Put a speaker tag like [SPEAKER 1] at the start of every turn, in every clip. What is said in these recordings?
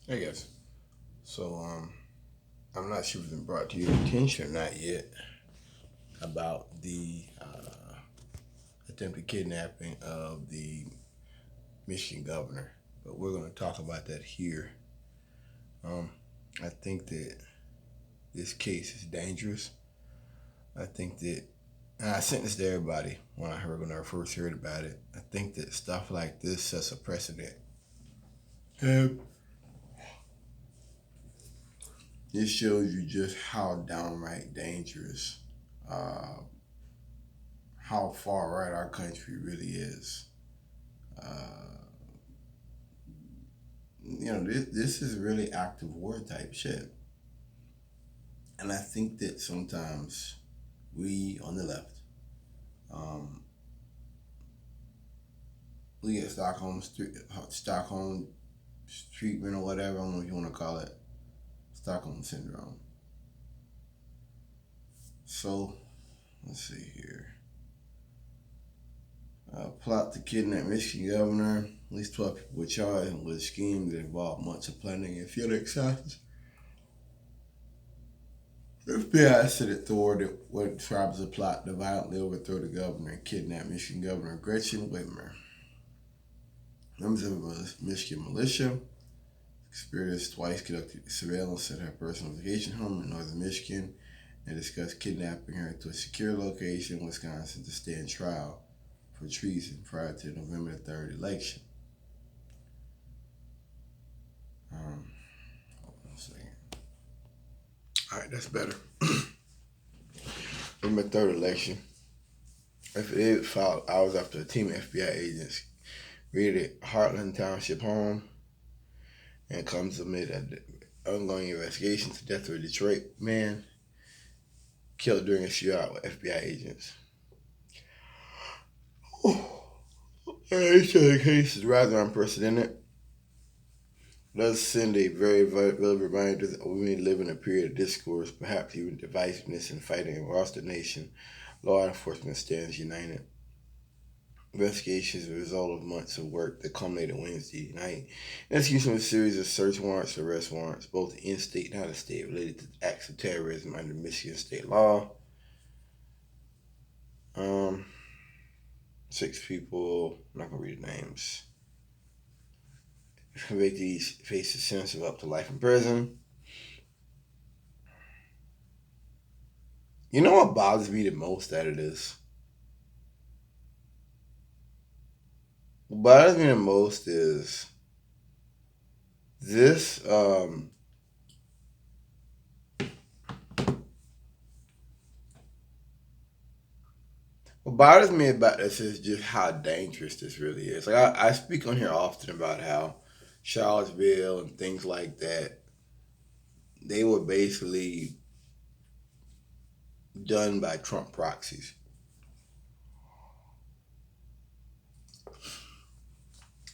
[SPEAKER 1] I guess. So, I'm not sure if it's been brought to your attention or not yet about the attempted kidnapping of the Michigan governor, but we're going to talk about that here. Um, I think that this case is dangerous. I think that, and I sent this to everybody when I first heard about it. I think that stuff like this sets a precedent. And this shows you just how downright dangerous, uh, how far right our country really is. Uh, this is really active war type shit. And I think that sometimes we on the left, um, we get Stockholm treatment or whatever, I don't know what you want to call it, Stockholm syndrome. So let's see here. Plot to kidnap Michigan governor. At least 12 people were charged with a scheme that involved months of planning and field exercises. The FBI said it thwarted what described as a plot to violently overthrow the governor and kidnap Michigan Governor Gretchen Whitmer. Members of the Michigan militia experienced twice conducted surveillance at her personal vacation home in northern Michigan and discussed kidnapping her to a secure location in Wisconsin to stand trial for treason prior to the November 3rd election. Hold on a second. All right, that's better. November 3rd election. Affidavit filed hours after a team of FBI agents raided Heartland Township home and comes amid an ongoing investigation into the death of a Detroit man killed during a shootout with FBI agents. The case is rather unprecedented. It does send a very vivid reminder that we may live in a period of discourse, perhaps even divisiveness and fighting across the nation. Law enforcement stands united. Investigation is a result of months of work that culminated Wednesday night. Execution of a series of search warrants and arrest warrants, both in-state and out-of-state, related to acts of terrorism under Michigan state law. Um, 6 people, I'm not going to read the names. Convictees face a sentence of up to life in prison. You know what bothers me the most out of this? What bothers me the most is this. What bothers me about this is just how dangerous this really is. Like I speak on here often about how Charlottesville and things like that, they were basically done by Trump proxies.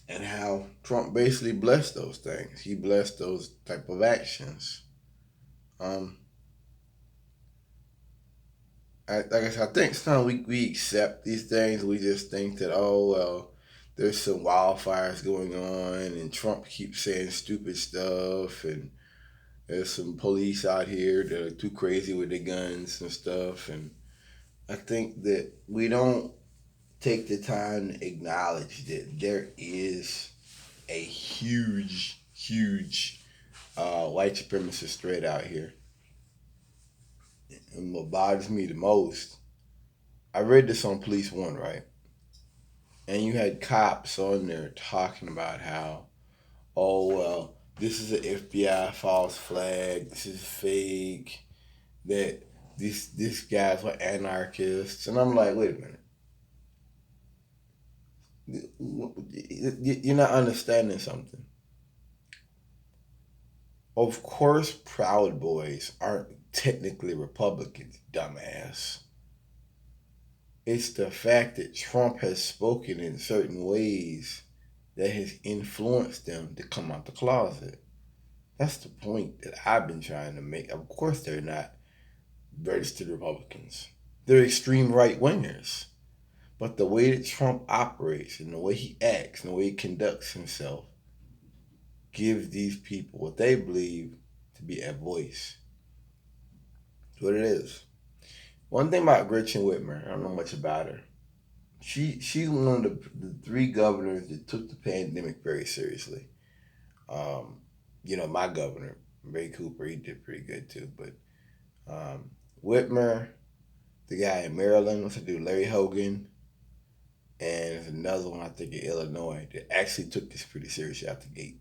[SPEAKER 1] And how Trump basically blessed those things. He blessed those type of actions. Um, like I said, I think sometimes we accept these things. We just think that, oh, well, there's some wildfires going on and Trump keeps saying stupid stuff and there's some police out here that are too crazy with their guns and stuff. And I think that we don't take the time to acknowledge that there is a huge white supremacist threat out here. And what bothers me the most, I read this on Police One, right? And you had cops on there talking about how, oh, well, this is an FBI false flag, this is fake, that these guys were anarchists. And I'm like, wait a minute. You're not understanding something. Of course, Proud Boys aren't technically Republicans, dumbass. It's the fact that Trump has spoken in certain ways that has influenced them to come out the closet. That's the point that I've been trying to make. Of course, they're not registered Republicans, they're extreme right wingers. But the way that Trump operates and the way he acts and the way he conducts himself, gives these people what they believe to be a voice. That's what it is. One thing about Gretchen Whitmer, I don't know much about her. She's one of the three governors that took the pandemic very seriously. Um, my governor, Ray Cooper, he did pretty good too. But Whitmer, the guy in Maryland, what's to do, Larry Hogan, and there's another one I think in Illinois that actually took this pretty seriously out the gate.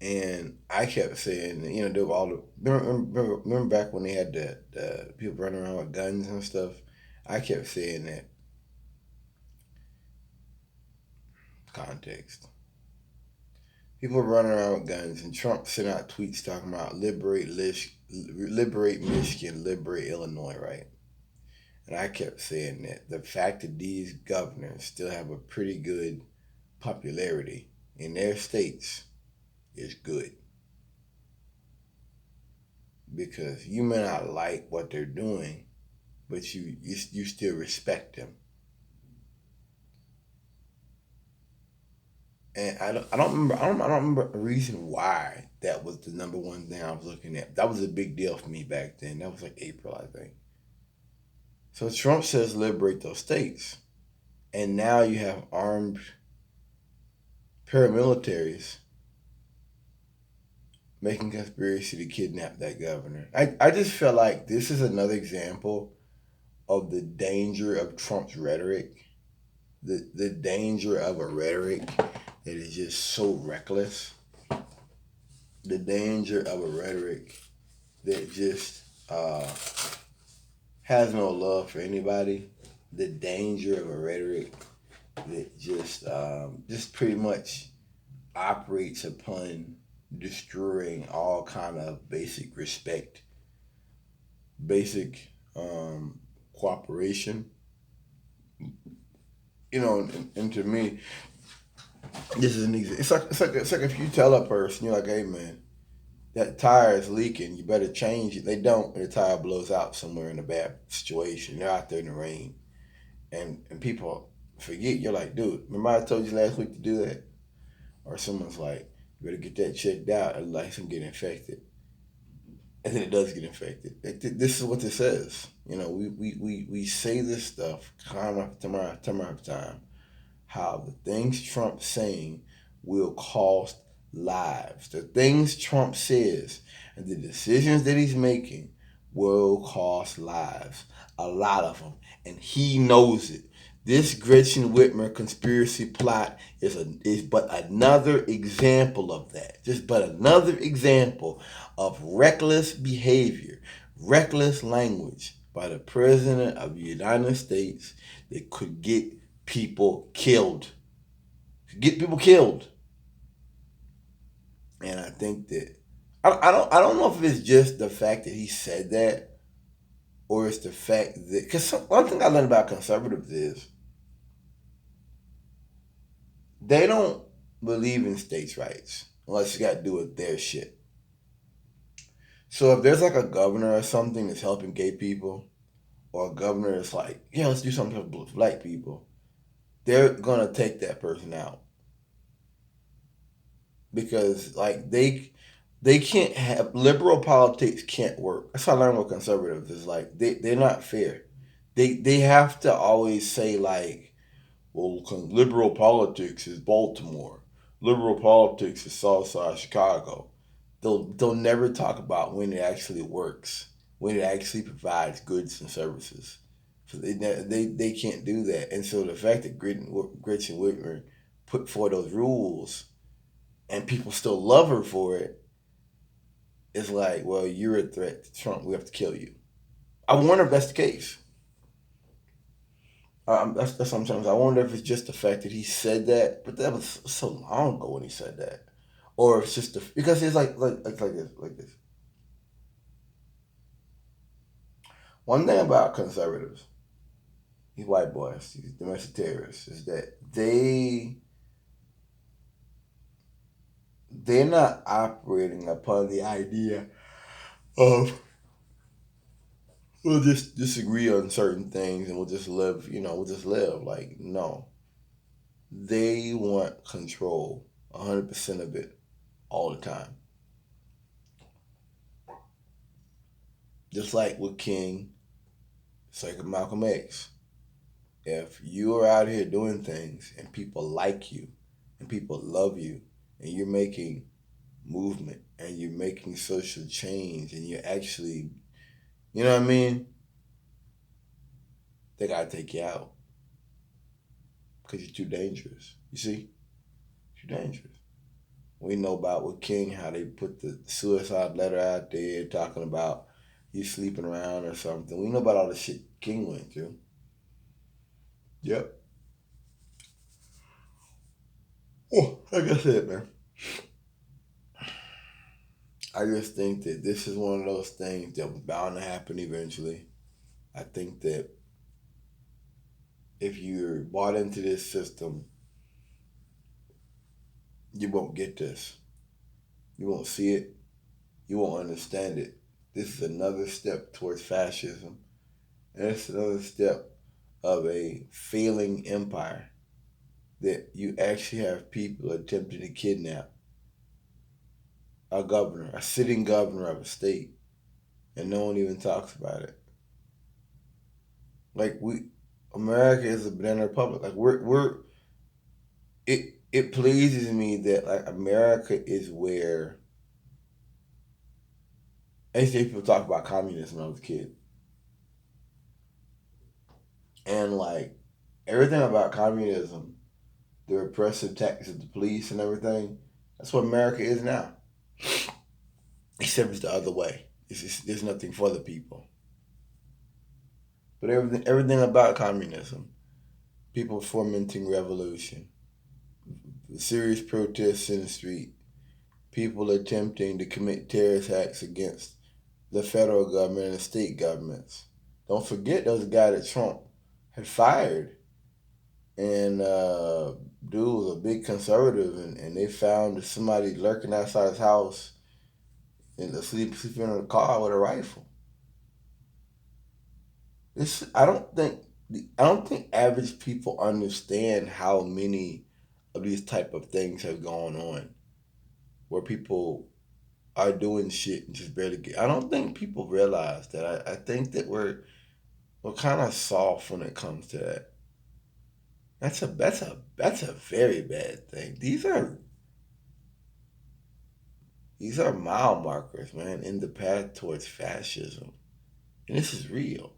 [SPEAKER 1] And I kept saying, there were all the remember back when they had the people running around with guns and stuff. I kept saying that context. People running around with guns, and Trump sent out tweets talking about liberate Michigan, liberate Illinois, right? And I kept saying that the fact that these governors still have a pretty good popularity in their states is good. Because you may not like what they're doing, but you still respect them. And I don't remember a reason why that was the number one thing I was looking at. That was a big deal for me back then. That was like April, I think. So Trump says liberate those states. And now you have armed paramilitaries making conspiracy to kidnap that governor. I just feel like this is another example of the danger of Trump's rhetoric. The danger of a rhetoric that is just so reckless. The danger of a rhetoric that just has no love for anybody. The danger of a rhetoric that just pretty much operates upon destroying all kind of basic respect, basic cooperation. And to me, this is an example. It's like if you tell a person, you're like, hey man, that tire is leaking, you better change it. They don't, and the tire blows out somewhere in a bad situation. They're out there in the rain. And people forget, you're like, dude, remember I told you last week to do that? Or someone's like, you better get that checked out, or like some get infected. And then it does get infected. This is what this says. We say this stuff time after time. How the things Trump's saying will cost lives. The things Trump says and the decisions that he's making will cost lives. A lot of them. And he knows it. This Gretchen Whitmer conspiracy plot is but another example of that. Just but another example of reckless behavior, reckless language by the President of the United States that could get people killed. Get people killed. And I think that I don't know if it's just the fact that he said that, or it's the fact that, because one thing I learned about conservatives is they don't believe in states' rights unless you got to do with their shit. So if there's like a governor or something that's helping gay people, or a governor that's like, yeah, let's do something for black people, they're gonna take that person out. Because like they can't have, liberal politics can't work. That's how I learned with conservatives. Is like they're not fair. They have to always say like, well, liberal politics is Baltimore. Liberal politics is Southside Chicago. They'll never talk about when it actually works, when it actually provides goods and services. So they can't do that. And so the fact that Gretchen Whitmer put forth those rules and people still love her for it, it's like, well, you're a threat to Trump. We have to kill you. I wonder if that's the case. That's sometimes I wonder if it's just the fact that he said that, but that was so long ago when he said that, or if it's just because it's like this. One thing about conservatives, these white boys, these domestic terrorists, is that they're not operating upon the idea of we'll just disagree on certain things and we'll just live, we'll just live. Like, no. They want control. 100% of it all the time. Just like with King, it's like with Malcolm X. If you are out here doing things and people like you and people love you and you're making movement and you're making social change and you're actually, you know what I mean? They gotta take you out because you're too dangerous. You see? Too dangerous. We know about with King how they put the suicide letter out there talking about you sleeping around or something. We know about all the shit King went through. Yep. Oh, like I said, man. I just think that this is one of those things that was bound to happen eventually. I think that if you're bought into this system, you won't get this. You won't see it. You won't understand it. This is another step towards fascism. And it's another step of a failing empire that you actually have people attempting to kidnap a governor, a sitting governor of a state, and no one even talks about it. Like America is a banana republic. Like it pleases me that like America is where. I used to hear people talk about communism when I was a kid, and like everything about communism, the repressive tactics of the police and everything, that's what America is now. Except it's the other way. There's nothing for the people. But everything about communism, people fomenting revolution, serious protests in the street, people attempting to commit terrorist acts against the federal government and the state governments. Don't forget those guys that Trump had fired. And dude was a big conservative, and they found somebody lurking outside his house and sleeping in a car with a rifle. This I don't think average people understand how many of these type of things have gone on, where people are doing shit and just barely get. I don't think people realize that. I think that we're kind of soft when it comes to that. That's a very bad thing. These are mile markers, man, in the path towards fascism, and this is real.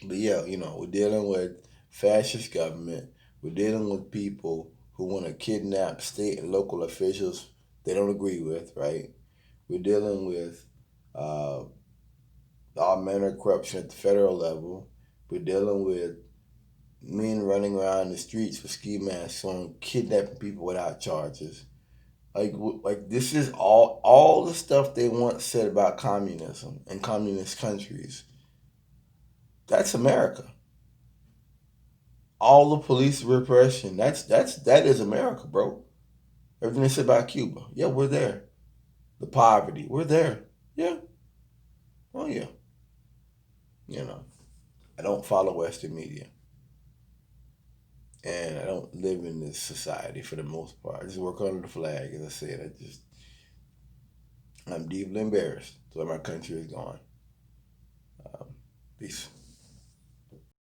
[SPEAKER 1] But yeah, we're dealing with fascist government. We're dealing with people who want to kidnap state and local officials they don't agree with, right? We're dealing with uh, all manner of corruption at the federal level. We're dealing with men running around the streets with ski masks on, kidnapping people without charges. Like this is all the stuff they once said about communism and communist countries. That's America. All the police repression. That is America, bro. Everything they said about Cuba. Yeah, we're there. The poverty. We're there. Yeah. Oh yeah. You know. I don't follow Western media. And I don't live in this society for the most part. I just work under the flag, as I said. I'm deeply embarrassed to where my country is going. Peace.